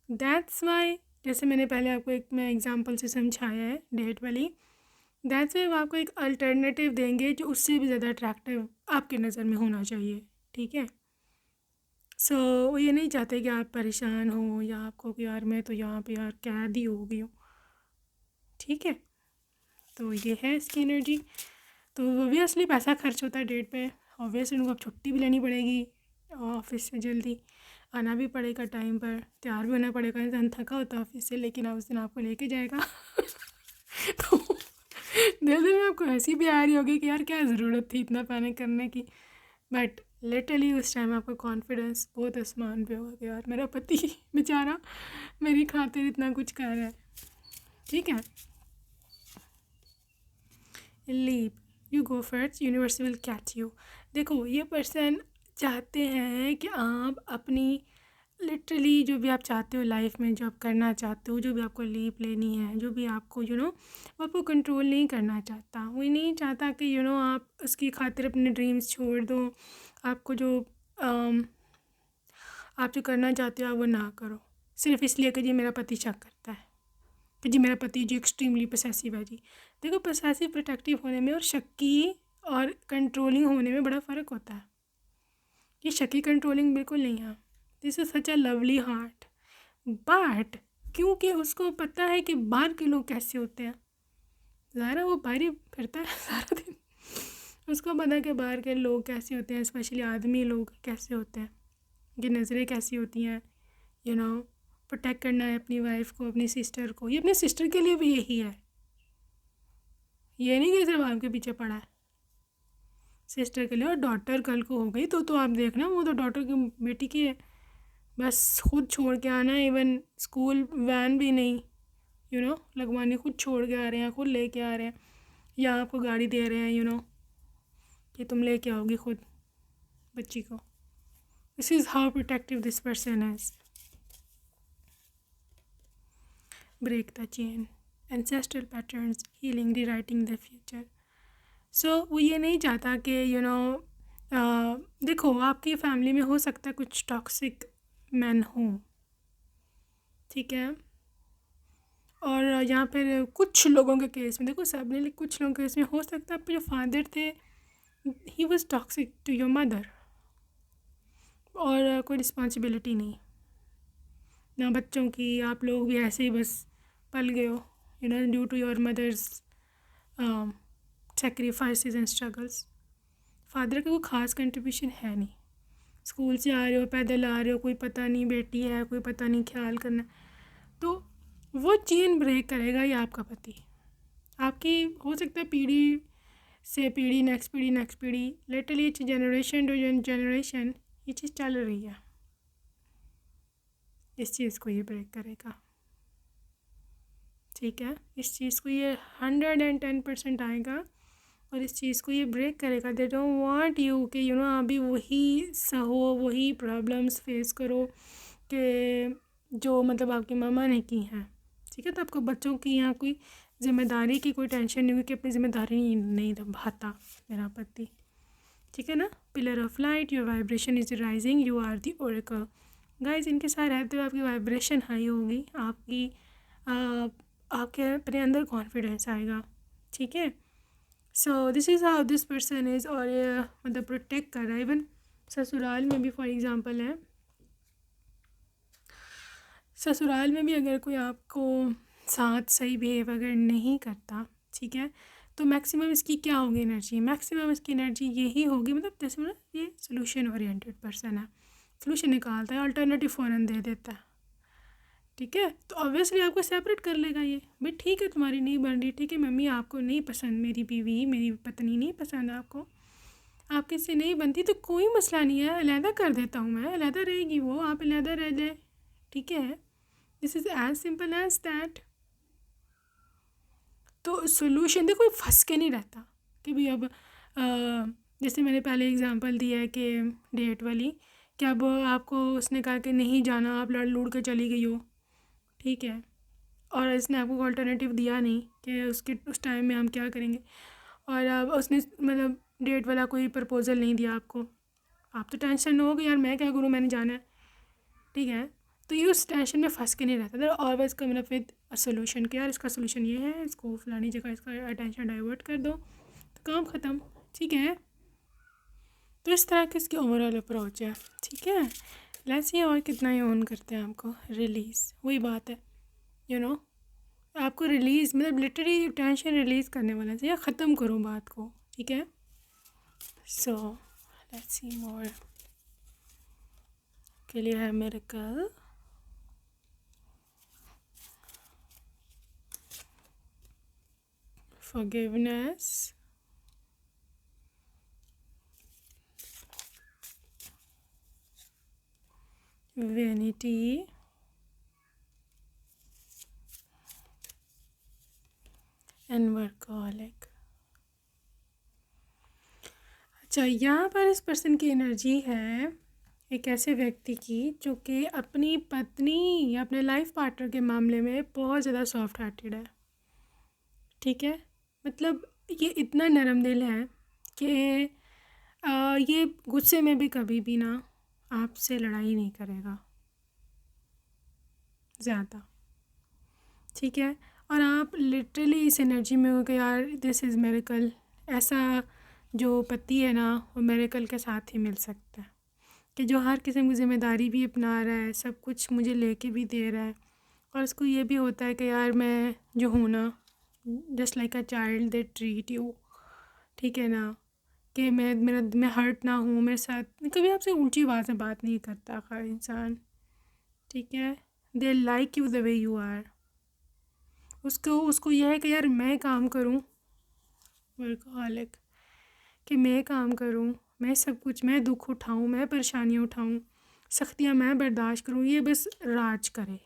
दैट्स वाई जैसे मैंने पहले आपको एक मैं एग्जांपल से समझाया है डेट वाली, दैट्स वे वो आपको एक अल्टरनेटिव देंगे जो उससे भी ज़्यादा अट्रैक्टिव आपकी नज़र में होना चाहिए, ठीक है। सो वो ये नहीं चाहते कि आप परेशान हो या आपको कि यार मैं तो यहाँ पे यार कैद ही हो गई हूँ, ठीक है। तो ये है इसकी एनर्जी। तो ऑब्वियसली पैसा खर्च होता है डेट पे, ऑब्वियसली उनको अब छुट्टी भी लेनी पड़ेगी ऑफिस से, जल्दी आना भी पड़ेगा टाइम पर, तैयार भी होना पड़ेगा। इंसान थका होता है ऑफिस से, लेकिन अब उस दिन आपको लेके जाएगा तो दिल में आपको हंसी भी आ रही होगी कि यार क्या ज़रूरत थी इतना पैनिक करने की, बट लिटरली उस टाइम आपका कॉन्फिडेंस बहुत आसमान पे होगा कि यार मेरा पति बेचारा मेरी खातिर इतना कुछ कर रहा है, ठीक है। Leap, you go first, universe will catch you. देखो ये पर्सन चाहते हैं कि आप अपनी लिटरली जो भी आप चाहते हो लाइफ में, जो आप करना चाहते हो, जो भी आपको लीप लेनी है, जो भी आपको वो आपको कंट्रोल नहीं करना चाहता। वो नहीं चाहता कि आप उसकी खातिर अपने ड्रीम्स छोड़ दो। आपको जो आप जो करना चाहते हो आप वो ना करो, सिर्फ इसलिए कि जी मेरा पति शक करता है, कि जी मेरा पति जी एक्सट्रीमली पोसेसिव है जी। देखो पोसेसिव प्रोटेक्टिव होने में और शक्की और कंट्रोलिंग होने में बड़ा फ़र्क होता है। ये शक्की कंट्रोलिंग बिल्कुल नहीं है। This is such a lovely heart, but क्योंकि उसको पता है कि बाहर के लोग कैसे होते हैं, ज़ाहिर है वो बाहर ही फिरता है सारा दिन, उसको पता है कि बाहर के लोग कैसे होते हैं, स्पेशली आदमी लोग कैसे होते हैं, ये नज़रें कैसी होती हैं, यू नो प्रोटेक्ट करना है अपनी वाइफ को, अपनी सिस्टर को। ये अपने सिस्टर के लिए भी यही है, ये नहीं कि सिर्फ आपके पीछे पड़ा है, सिस्टर के लिए। और डॉटर कल को हो गई तो आप देखना, वो तो डॉटर की बेटी की है, बस खुद छोड़ के आना, इवन स्कूल वैन भी नहीं लगवाने, खुद छोड़ के आ रहे हैं, खुद लेके आ रहे हैं, या आपको गाड़ी दे रहे हैं कि तुम लेके आओगी खुद बच्ची को। This is how protective this person is. Break the chain, ancestral patterns, healing, rewriting the future. So वो ये नहीं चाहता कि देखो आपकी फैमिली में हो सकता है कुछ टॉक्सिक मैन हो, ठीक है। और यहाँ पर कुछ लोगों के केस में, देखो सब ने, कुछ लोगों के केस में हो सकता है आपके जो फादर थे he was toxic to your mother, और कोई रिस्पॉन्सिबिलिटी नहीं ना बच्चों की, आप लोग भी ऐसे ही बस पल गए हो due to your mother's sacrifices and struggles. Father का कोई ख़ास कंट्रीब्यूशन है नहीं, स्कूल से आ रहे हो, पैदल आ रहे हो, कोई पता नहीं बेटी है, कोई पता नहीं ख्याल करना, तो वो चेन ब्रेक करेगा ये आपका पति। आपकी हो सकता है पीढ़ी से पीढ़ी, नेक्स्ट पीढ़ी, नेक्स्ट पीढ़ी, लिटरली जनरेशन टू जनरेशन ये चीज़ चल रही है, इस चीज़ को ये ब्रेक करेगा, ठीक है। इस चीज़ को ये 110% आएगा और इस चीज़ को ये ब्रेक करेगा। दे डोंट वांट यू कि अभी वही सहो, वही प्रॉब्लम्स फेस करो कि जो मतलब आपकी मामा ने की हैं, ठीक है। तो आपको बच्चों की यहाँ कोई जिम्मेदारी की कोई टेंशन नहीं होगी कि अपनी जिम्मेदारी नहीं निभाता मेरा पति, ठीक है ना। Pillar of light, your vibration is rising, you are the oracle. Guys इनके साथ रहते हुए आपकी वाइब्रेशन हाई होगी, आपके अपने अंदर कॉन्फिडेंस आएगा, ठीक है। So this is how this person is. और ये मतलब प्रोटेक्ट कर रहा है। इवन ससुराल में भी फॉर एग्ज़ाम्पल है, ससुराल में भी अगर कोई आपको साथ सही बिहेव अगर नहीं करता, ठीक है, तो मैक्सिमम इसकी क्या होगी एनर्जी, मैक्सिमम इसकी एनर्जी यही होगी, मतलब जैसे मतलब ये सोल्यूशन ओरिएंटेड पर्सन है, सोल्यूशन निकालता है, अल्टरनेटिव फ़ौरन दे देता है, ठीक है। तो ऑब्वियसली आपको सेपरेट कर लेगा ये, भाई ठीक है तुम्हारी नहीं बन रही, ठीक है मम्मी आपको नहीं पसंद मेरी बीवी, मेरी पत्नी नहीं पसंद आपको, आपके से नहीं बनती तो कोई मसला नहीं है, अलहदा कर देता हूँ मैं, अलहदा रहेगी वो, आप अलहदा रह जाए, ठीक है। This is as simple as that. तो सोल्यूशन देखो कोई फंस के नहीं रहता कि भाई अब जैसे मैंने पहले एग्जांपल दिया है कि डेट वाली, कि अब आपको उसने कहा कि नहीं जाना, आप लड़ लूड़ के चली गई हो, ठीक है, और इसने आपको अल्टरनेटिव दिया नहीं कि उसके उस टाइम में हम क्या करेंगे, और अब उसने मतलब डेट वाला कोई प्रपोज़ल नहीं दिया आपको, आप तो टेंशन हो गई यार मैं क्या करूँ, मैंने जाना है, ठीक है। तो ये उस टेंशन में फंस के नहीं रहता। There always coming up with a solution कि यार इसका सोल्यूशन ये है, इसको फलानी जगह इसका अटेंशन डाइवर्ट कर दो तो काम ख़त्म। ठीक है, तो इस तरह की इसकी ओवरऑल अप्रोच है। ठीक है, लेट्स सी और कितना ही ऑन करते हैं आपको। रिलीज़, वही बात है यू नो, आपको रिलीज़ मतलब लिटरली टेंशन रिलीज़ करने वाला है या ख़त्म करो बात को। ठीक है, सो लेट्स सी मोर के लिए है miracle. forgiveness, vanity, and workaholic। अच्छा, यहाँ पर इस पर्सन की एनर्जी है एक ऐसे व्यक्ति की जो कि अपनी पत्नी या अपने लाइफ पार्टनर के मामले में बहुत ज़्यादा सॉफ्ट हार्टेड है। ठीक है, मतलब ये इतना नरम दिल है कि ये गुस्से में भी कभी भी ना आपसे लड़ाई नहीं करेगा ज़्यादा। ठीक है, और आप लिटरली इस एनर्जी में हो कि यार दिस इज़ मिरेकल। ऐसा जो पति है ना वो मिरेकल के साथ ही मिल सकता है कि जो हर किस्म की ज़िम्मेदारी भी अपना रहा है, सब कुछ मुझे लेके भी दे रहा है, और उसको ये भी होता है कि यार मैं जो हूँ ना just like a child they treat you. ठीक है ना, कि मैं हर्ट ना हूँ, मेरे साथ कभी आपसे ऊंची आवाज़ में बात नहीं करता हर इंसान। ठीक है, they like you the way you are. उसको यह है कि यार मैं काम करूँ, वर्कहॉलिक, कि मैं काम करूँ, मैं सब कुछ, मैं दुख उठाऊँ, मैं परेशानियाँ उठाऊँ, सख्तियाँ मैं बर्दाश्त करूँ, ये बस राज करे।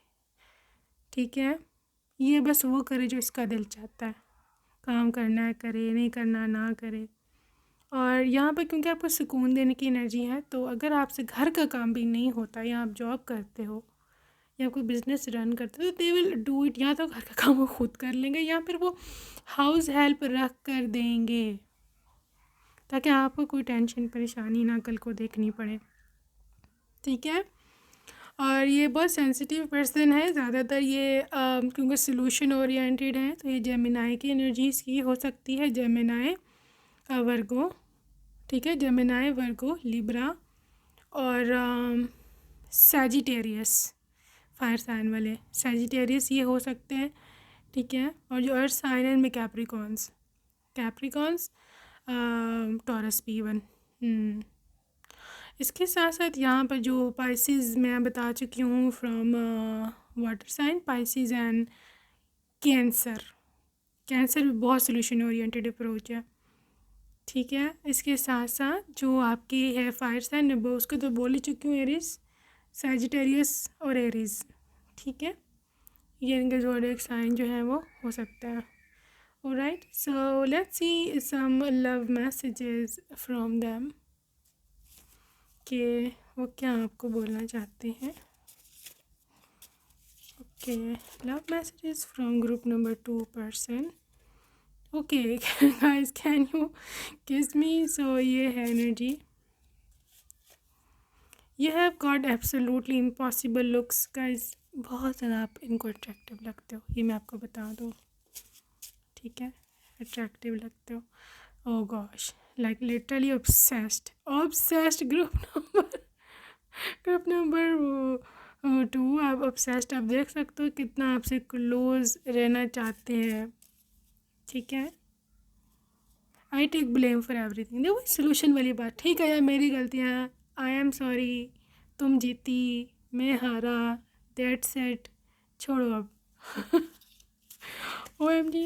ठीक है, ये बस वो करे जो इसका दिल चाहता है। काम करना है करे, नहीं करना ना करे। और यहाँ पर क्योंकि आपको सुकून देने की एनर्जी है, तो अगर आपसे घर का काम भी नहीं होता या आप जॉब करते हो या कोई बिज़नेस रन करते हो तो दे विल डू इट। या तो घर का काम वो खुद कर लेंगे या फिर वो हाउस हेल्प रख कर देंगे ताकि आपको कोई टेंशन परेशानी ना कल को देखनी पड़े। ठीक है, और ये बहुत सेंसिटिव पर्सन है ज़्यादातर। ये क्योंकि सोल्यूशन ओरिएंटेड है तो ये जेमिनाई की एनर्जीज की हो सकती है। जेमिनाई, वर्गो। ठीक है, जेमिनाई, वर्गो, लिब्रा और सैजिटेरियस, फायर साइन वाले सैजिटेरियस ये हो सकते हैं। ठीक है, और जो अर्थ साइन है इनमें कैप्रिकॉन्स, टॉरस P1। इसके साथ साथ यहाँ पर जो पाइसेस मैं बता चुकी हूँ from water sign, Pisces and Cancer. Cancer भी बहुत सोल्यूशन ओरिएंटेड अप्रोच है। ठीक है, इसके साथ साथ जो आपकी है फायर साइन, वो उसको तो बोल ही चुकी हूँ, एरीज, सैजिटेरियस और एरीज। ठीक है, ये इनके ज़ोडिएक साइन जो है वो हो सकता है। Alright, so let's see some love messages from them कि वो क्या आपको बोलना चाहते हैं। Okay, love messages from group number 2 person. Okay guys, can you kiss me. So ये है एनर्जी। ये have got absolutely impossible looks. Guys बहुत ज़्यादा आप इनको अट्रैक्टिव लगते हो, ये मैं आपको बता दूँ। ठीक है, अट्रैक्टिव लगते हो। Oh gosh, like literally obsessed. Group number 2 आप ऑब्सेस्ड, आप देख सकते हो कितना आपसे क्लोज रहना चाहते हैं। ठीक है, I take blame for everything. देखो सोल्यूशन वाली बात। ठीक है यार, मेरी गलतियाँ, आई एम सॉरी, तुम जीती मैं हारा, दैट्स इट, छोड़ो अब। OMG,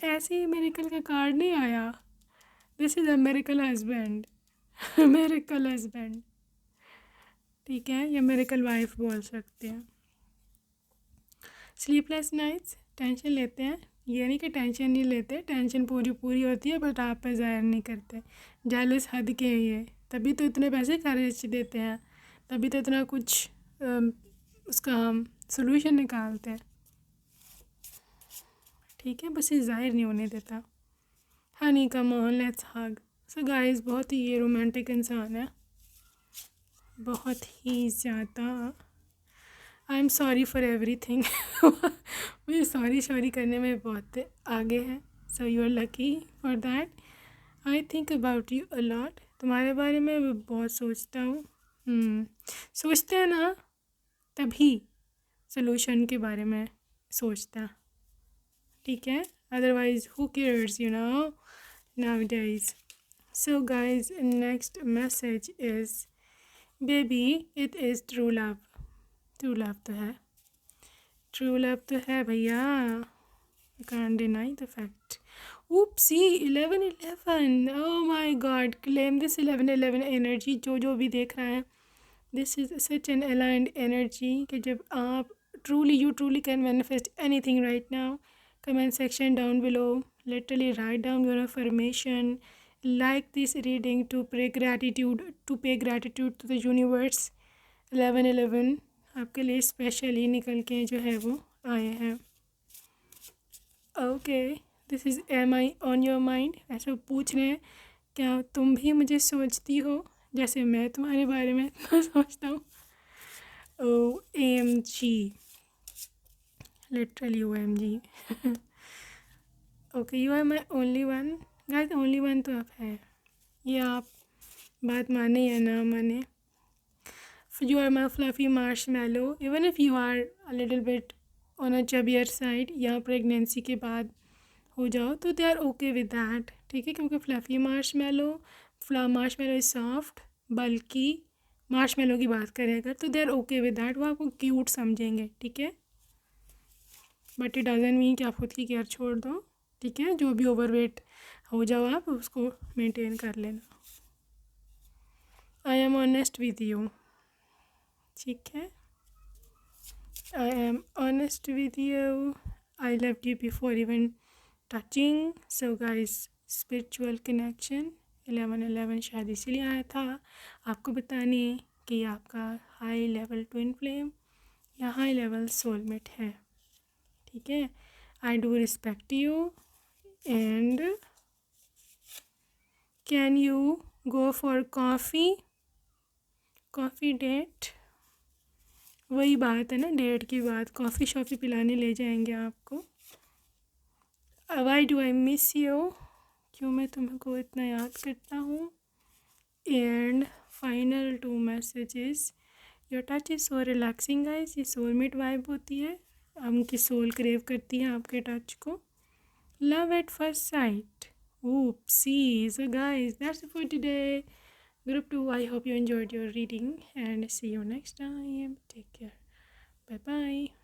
ऐसे ही मेरिकल का कार्ड नहीं आया। This is a miracle husband. Miracle husband. ठीक है, या मेरिकल वाइफ बोल सकते हैं। स्लीपलेस नाइट्स, टेंशन लेते हैं, ये नहीं कि टेंशन नहीं लेते, टेंशन पूरी होती है बट आप पे ज़ाहिर नहीं करते। जेलस हद के हैं ये, तभी तो इतने पैसे खर्च देते हैं, तभी तो इतना कुछ उसका हम सोल्यूशन निकालते हैं। ठीक है, बस ये ज़ाहिर नहीं होने देता। Honey come on let's hug. So guys, बहुत ही ये रोमांटिक इंसान है, बहुत ही ज़्यादा I am sorry for everything. मुझे सॉरी करने में बहुत आगे हैं। So you are lucky for that. I think about you a lot. तुम्हारे बारे में मैं बहुत सोचता हूँ। सोचते हैं ना, तभी सोल्यूशन के बारे में सोचता, ठीक है? Otherwise who cares, you know, nowadays. So guys, next message is, baby, it is true love. True love तो है, ट्रू लव तो है भैया, can't deny the fact. Oopsie, 11-11, oh my god, claim this 11-11 energy. जो भी देख रहा है, this is such an aligned energy कि जब आप you truly can manifest anything right now. Comment section down below, literally write down your affirmation, like this reading to pay gratitude to the universe. 11-11 आपके लिए specially निकल के जो है वो आए हैं। Okay, this is am I on your mind. ऐसा पूछ रहे हैं, क्या तुम भी मुझे सोचती हो जैसे मैं तुम्हारे बारे में इतना सोचता हूँ? O M G, literally O M G. Okay, you are my only one. Guys, only one तो आप है, ये आप बात माने या ना माने। You are my fluffy marshmallow. Even if you are a little bit on a chubbier side या प्रेगनेंसी के बाद हो जाओ, तो they are okay with that, ठीक है? क्योंकि फ्लफ़ी मार्शमेलो इज़ सॉफ्ट, बल्कि मार्शमेलो की बात करें अगर, तो they are okay with that, वो आपको क्यूट समझेंगे, ठीक है? बट इट डजंट मीन कि आप खुद की केयर छोड़ दो, ठीक है? जो भी ओवरवेट हो जाओ आप उसको मेंटेन कर लेना। I am honest with you, ठीक है? I am honest with you. I loved you before even touching. So guys, spiritual connection 11-11 शायद इसीलिए आया था आपको बताने कि आपका हाई लेवल ट्विन फ्लेम या हाई लेवल सोलमेट है, ठीक है? I do respect you, and can you go for coffee date? वही बात है ना, डेट की बात, कॉफ़ी शॉफ़ी पिलाने ले जाएंगे आपको। Y do I miss you, क्यों मैं तुमको इतना याद करता हूँ। And final 2 messages, your touch is so relaxing guys. ये सोलमेट वाइब होती है, उनकी सोल क्रेव करती है आपके टच को। Love at first sight, oopsie. So guys, that's it for today. Group 2, I hope you enjoyed your reading and see you next time. Take care. Bye bye.